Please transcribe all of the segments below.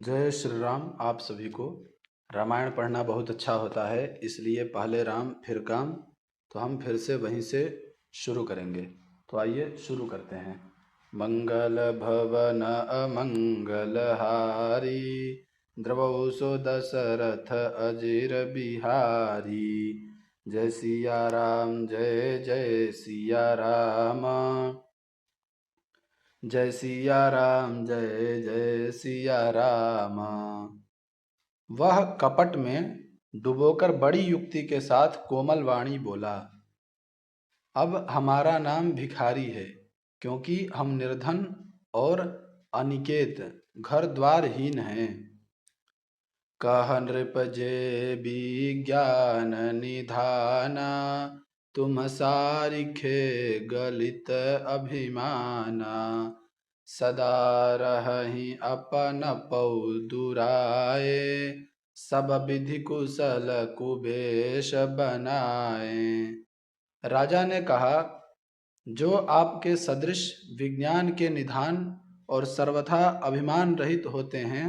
जय श्री राम। आप सभी को रामायण पढ़ना बहुत अच्छा होता है, इसलिए पहले राम फिर काम। तो हम फिर से वहीं से शुरू करेंगे। तो आइए शुरू करते हैं। मंगल भवन अमंगल हारी, द्रवौ सो दशरथ अजीर बिहारी। जय सिया राम जय जय सिया राम, जय सिया राम जय जय सिया राम। वह कपट में डुबोकर बड़ी युक्ति के साथ कोमल वाणी बोला, अब हमारा नाम भिखारी है, क्योंकि हम निर्धन और अनिकेत घर द्वारहीन हैं। कह नृप जे विज्ञान निधाना, तुम सारिखे गलित अभिमाना। सदा रहहि अपन पौ दुराए, सब विधि कुशल कुबेश बनाए। राजा ने कहा, जो आपके सदृश विज्ञान के निधान और सर्वथा अभिमान रहित होते हैं,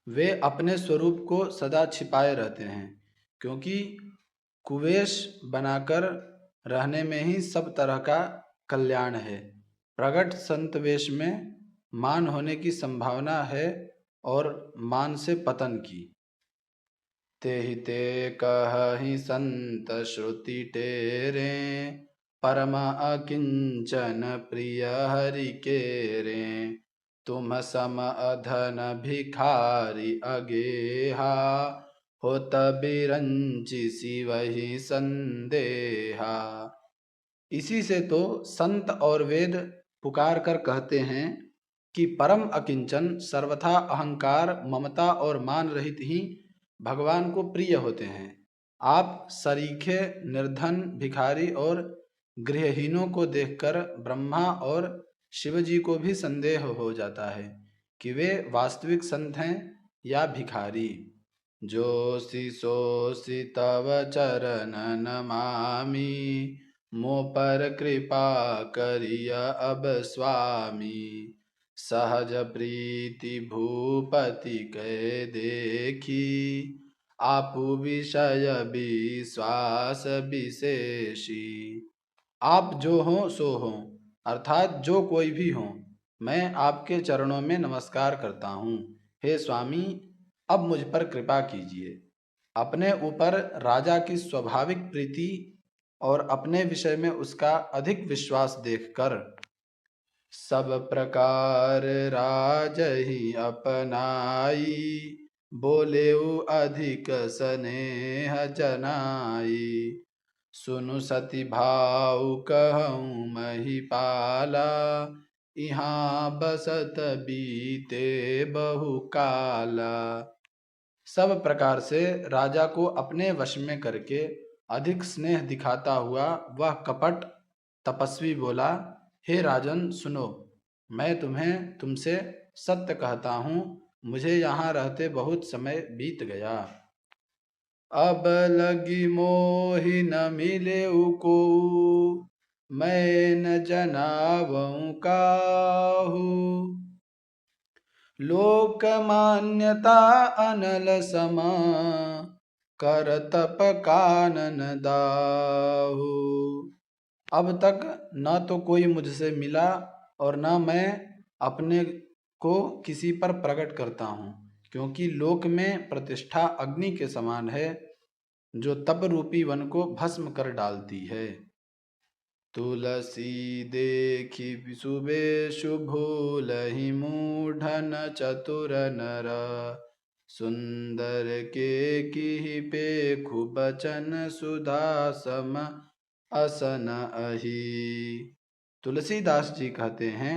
वे अपने स्वरूप को सदा छिपाए रहते हैं, क्योंकि कुवेश बनाकर रहने में ही सब तरह का कल्याण है। प्रगट संत वेश में मान होने की संभावना है और मान से पतन की। तेहि ते कहहि संत श्रुति टेरे, परम अकिंचन प्रिय हरि केरे। तुम सम अधन भिखारी अगेहा, होत बिरंचि सिवहि संदेहा। इसी से तो संत और वेद पुकार कर कहते हैं कि परम अकिंचन सर्वथा अहंकार ममता और मान रहित ही भगवान को प्रिय होते हैं। आप सरीखे निर्धन भिखारी और गृहहीनों को देखकर ब्रह्मा और शिव जी को भी संदेह हो जाता है कि वे वास्तविक संत हैं या भिखारी। जोसि सोसि तव चरण नमामि, मो पर कृपा करिय अब स्वामी। सहज प्रीति भूपति कै देखी, आपु विषय विश्वास विशेषी। आप जो हो सो हो, अर्थात जो कोई भी हो, मैं आपके चरणों में नमस्कार करता हूँ। हे स्वामी, अब मुझ पर कृपा कीजिए। अपने ऊपर राजा की स्वाभाविक प्रीति और अपने विषय में उसका अधिक विश्वास देखकर सब प्रकार राजहि अपनाई, बोलेउ अधिक स्नेह जनाई। सुनु सति भाव कहूँ महिपाला, यहाँ बसत बीते बहु काला। सब प्रकार से राजा को अपने वश में करके अधिक स्नेह दिखाता हुआ वह कपट तपस्वी बोला, हे राजन सुनो, मैं तुमसे सत्य कहता हूँ, मुझे यहाँ रहते बहुत समय बीत गया। अब लगी मोहि न मिले को, मैं न जनावऊँ काहू। लोक मान्यता अनल समा, कर तप कानन दाहू। अब तक न तो कोई मुझसे मिला और न मैं अपने को किसी पर प्रकट करता हूँ, क्योंकि लोक में प्रतिष्ठा अग्नि के समान है, जो तप रूपी वन को भस्म कर डालती है। तुलसी देखी सुबेशु भूलहि मूढ़न चतुर नर, सुंदर के की पेखु बचन सुधा सम असन अहि। तुलसीदास जी कहते हैं,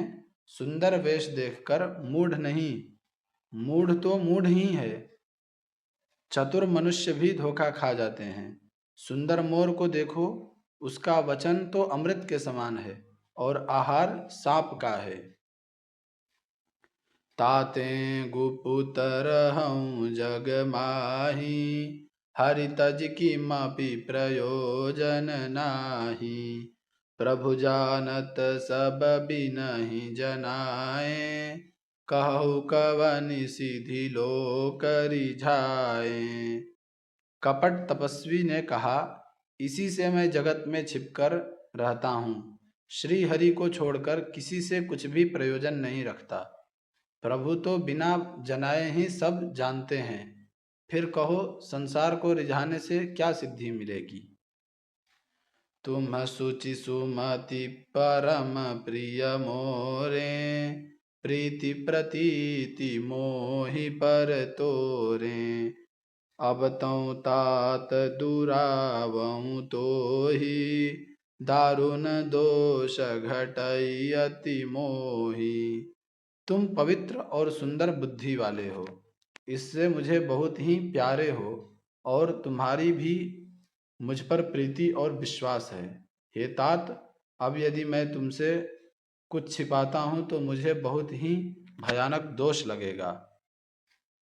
सुंदर वेश देखकर मूढ़ नहीं, मूढ़ तो मूढ़ ही है, चतुर मनुष्य भी धोखा खा जाते हैं। सुंदर मोर को देखो, उसका वचन तो अमृत के समान है और आहार सांप का है। ताते गुपुतर हूँ जग माही, हरि तज किमपि प्रयोजन नाही। प्रभु जानत सब बिनहि जनाए, कहु कवनि सिद्धि लो करि झाए। कपट तपस्वी ने कहा, इसी से मैं जगत में छिपकर रहता हूँ। श्री हरि को छोड़कर किसी से कुछ भी प्रयोजन नहीं रखता। प्रभु तो बिना जनाए ही सब जानते हैं। फिर कहो, संसार को रिझाने से क्या सिद्धि मिलेगी। तुम सुचि सुमति परम प्रिय मोरे, प्रीति प्रतीति मोहि पर तोरे। अब तौ तात दुरावऊ तोहि, दारुण दोष घटई अति मोहि। तुम पवित्र और सुंदर बुद्धि वाले हो, इससे मुझे बहुत ही प्यारे हो, और तुम्हारी भी मुझ पर प्रीति और विश्वास है। हे तात, अब यदि मैं तुमसे कुछ छिपाता हूँ तो मुझे बहुत ही भयानक दोष लगेगा।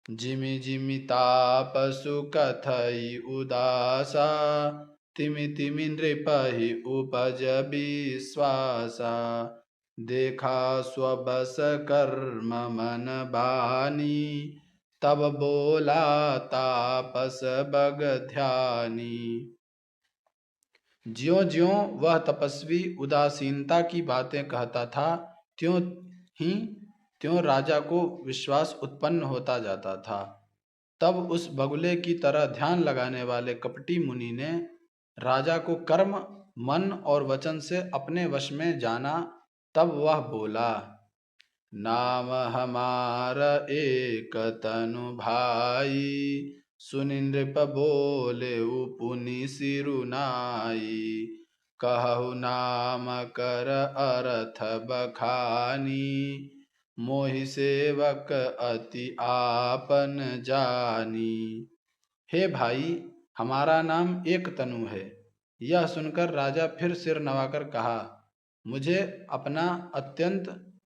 जिमि जिमि तापसु कथई उदासा, तिमि तिमि नृपहि उपज विश्वासा। देखा स्वबस कर्म मन बानी, तब बोला तापस बग ध्यानी। ज्यों ज्यों वह तपस्वी उदासीनता की बातें कहता था, त्यों ही त्यों राजा को विश्वास उत्पन्न होता जाता था। तब उस बगुले की तरह ध्यान लगाने वाले कपटी मुनि ने राजा को कर्म, मन और वचन से अपने वश में जाना। तब वह बोला, नाम हमार एक तनु भाई, सुनि नृप बोले पुनि सिरुनाई। कहु नाम कर अर्थ बखानी, मोहि सेवक अति आपन जानी। हे भाई, हमारा नाम एक तनु है। यह सुनकर राजा फिर सिर नवाकर कहा, मुझे अपना अत्यंत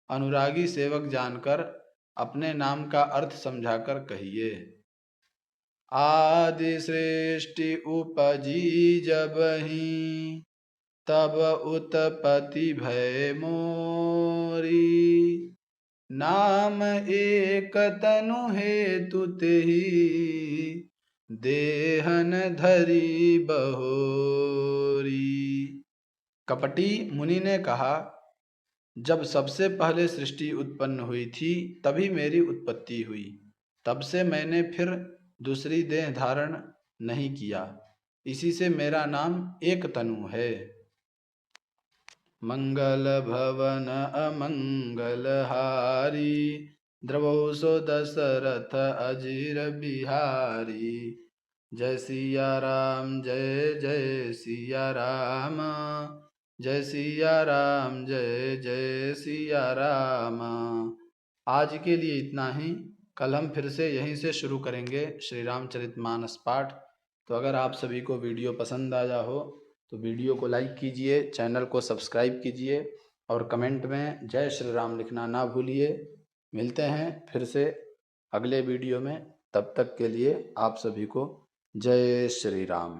अनुरागी सेवक जानकर अपने नाम का अर्थ समझाकर कहिए। आदि सृष्टि उपजी जबहि, तब उत्पत्ति भय मोरी। नाम एक तनु हेतु तेहि, देहन धरी बहोरी। कपटी मुनि ने कहा, जब सबसे पहले सृष्टि उत्पन्न हुई थी तभी मेरी उत्पत्ति हुई। तब से मैंने फिर दूसरी देह धारण नहीं किया, इसी से मेरा नाम एक तनु है। मंगल भवन अमंगल हारी, द्रवौ सो दशरथ अजीर बिहारी। जय सिया राम जय जय सिया राम, जय सिया राम जय जय सिया राम। आज के लिए इतना ही। कल हम फिर से यहीं से शुरू करेंगे श्री रामचरितमानस पाठ। तो अगर आप सभी को वीडियो पसंद आया हो तो वीडियो को लाइक कीजिए, चैनल को सब्सक्राइब कीजिए और कमेंट में जय श्री राम लिखना ना भूलिए। मिलते हैं फिर से अगले वीडियो में। तब तक के लिए आप सभी को जय श्री राम।